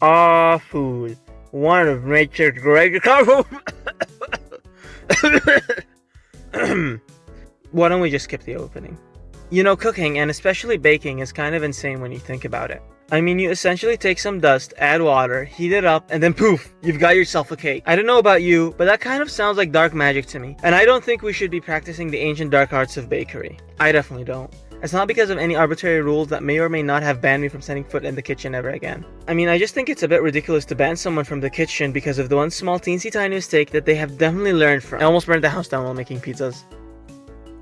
Ah, food. One of nature's greatest. Why don't we just skip the opening? You know, cooking, and especially baking, is kind of insane when you think about it. I mean, you essentially take some dust, add water, heat it up, and then poof, you've got yourself a cake. I don't know about you, but that kind of sounds like dark magic to me. And I don't think we should be practicing the ancient dark arts of bakery. I definitely don't. It's not because of any arbitrary rules that may or may not have banned me from setting foot in the kitchen ever again. I mean, I just think it's a bit ridiculous to ban someone from the kitchen because of the one small teensy tiny mistake that they have definitely learned from. I almost burned the house down while making pizzas.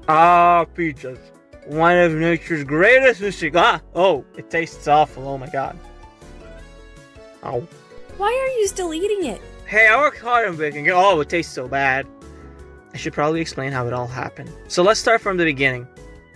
Ah, pizzas. One of nature's greatest mistakes. Oh, it tastes awful. Oh my god. Ow. Why are you still eating it? Hey, I worked hard on baking it. Oh, it tastes so bad. I should probably explain how it all happened. So let's start from the beginning.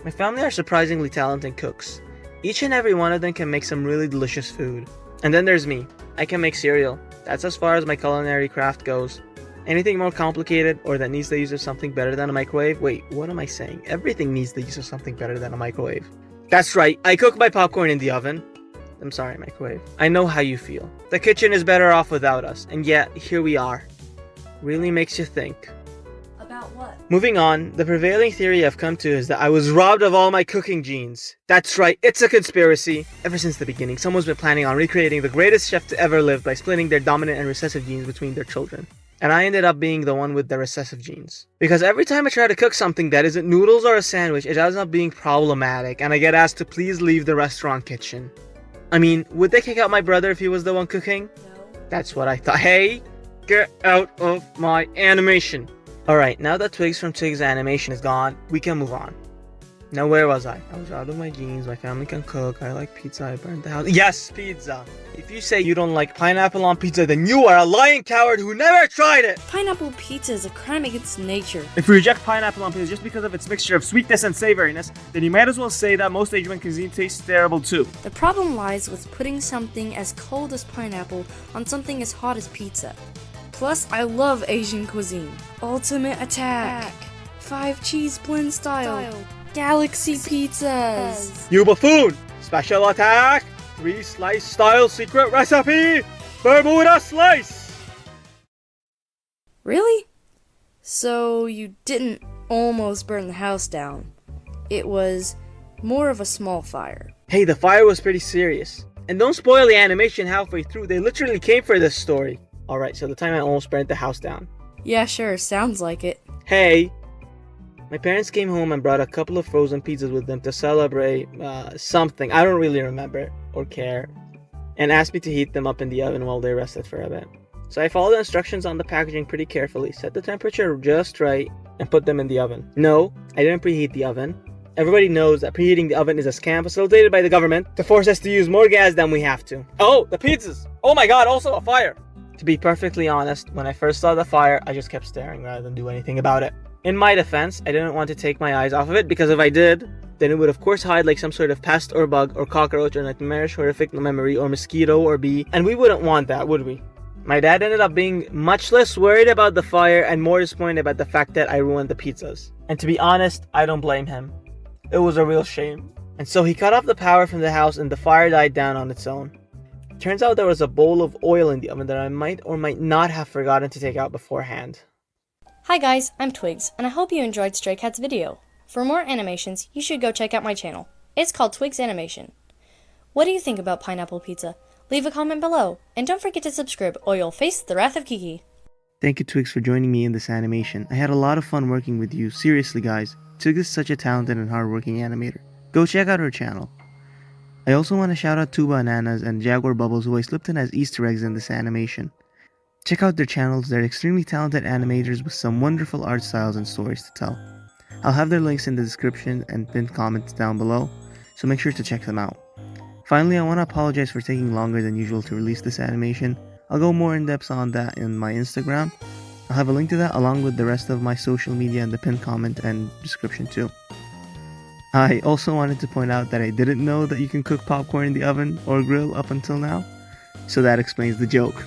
My family are surprisingly talented cooks. Each and every one of them can make some really delicious food. And then there's me. I can make cereal. That's as far as my culinary craft goes. Anything more complicated or that needs the use of something better than a microwave? Wait, what am I saying? Everything needs the use of something better than a microwave. That's right, I cook my popcorn in the oven. I'm sorry, microwave. I know how you feel. The kitchen is better off without us, and yet, here we are. Really makes you think. About what? Moving on, the prevailing theory I've come to is that I was robbed of all my cooking genes. That's right, it's a conspiracy. Ever since the beginning, someone's been planning on recreating the greatest chef to ever live by splitting their dominant and recessive genes between their children. And I ended up being the one with the recessive genes. Because every time I try to cook something that isn't noodles or a sandwich, it ends up being problematic, and I get asked to please leave the restaurant kitchen. I mean, would they kick out my brother if he was the one cooking? No. That's what I thought. Hey, get out of my animation. Alright, now that Twiggz from Twiggz Animation is gone, we can move on. Now where was I? I was out of my genes, my family can cook, I like pizza, I burned the house. Yes, pizza! If you say you don't like pineapple on pizza, then you are a lying coward who never tried it! Pineapple pizza is a crime against nature. If you reject pineapple on pizza just because of its mixture of sweetness and savoriness, then you might as well say that most Asian cuisine tastes terrible too. The problem lies with putting something as cold as pineapple on something as hot as pizza. Plus, I love Asian cuisine. Ultimate attack! 5 cheese blend style. Galaxy pizzas. You buffoon! Special attack! 3 slice style secret recipe! Bermuda slice! Really? So you didn't almost burn the house down. It was more of a small fire. Hey, the fire was pretty serious. And don't spoil the animation halfway through, they literally came for this story. Alright, so the time I almost burnt the house down. Yeah, sure, sounds like it. Hey! My parents came home and brought a couple of frozen pizzas with them to celebrate something. I don't really remember or care. And asked me to heat them up in the oven while they rested for a bit. So I followed the instructions on the packaging pretty carefully, set the temperature just right, and put them in the oven. No, I didn't preheat the oven. Everybody knows that preheating the oven is a scam facilitated by the government to force us to use more gas than we have to. Oh, the pizzas! Oh my god, also a fire! To be perfectly honest, when I first saw the fire, I just kept staring rather than do anything about it. In my defense, I didn't want to take my eyes off of it because if I did, then it would of course hide like some sort of pest or bug or cockroach or nightmarish horrific memory or mosquito or bee, and we wouldn't want that, would we? My dad ended up being much less worried about the fire and more disappointed about the fact that I ruined the pizzas. And to be honest, I don't blame him. It was a real shame. And so he cut off the power from the house and the fire died down on its own. Turns out there was a bowl of oil in the oven that I might or might not have forgotten to take out beforehand. Hi guys, I'm Twiggz, and I hope you enjoyed Stray Cat's video. For more animations, you should go check out my channel. It's called Twiggz Animation. What do you think about pineapple pizza? Leave a comment below, and don't forget to subscribe or you'll face the wrath of Kiki. Thank you, Twiggz, for joining me in this animation. I had a lot of fun working with you. Seriously, guys. Twiggz is such a talented and hardworking animator. Go check out her channel. I also want to shout out Two Bananas and Jaguar Bubbles, who I slipped in as Easter eggs in this animation. Check out their channels, they're extremely talented animators with some wonderful art styles and stories to tell. I'll have their links in the description and pinned comments down below, so make sure to check them out. Finally, I want to apologize for taking longer than usual to release this animation. I'll go more in depth on that in my Instagram. I'll have a link to that along with the rest of my social media in the pinned comment and description too. I also wanted to point out that I didn't know that you can cook popcorn in the oven or grill up until now, so that explains the joke.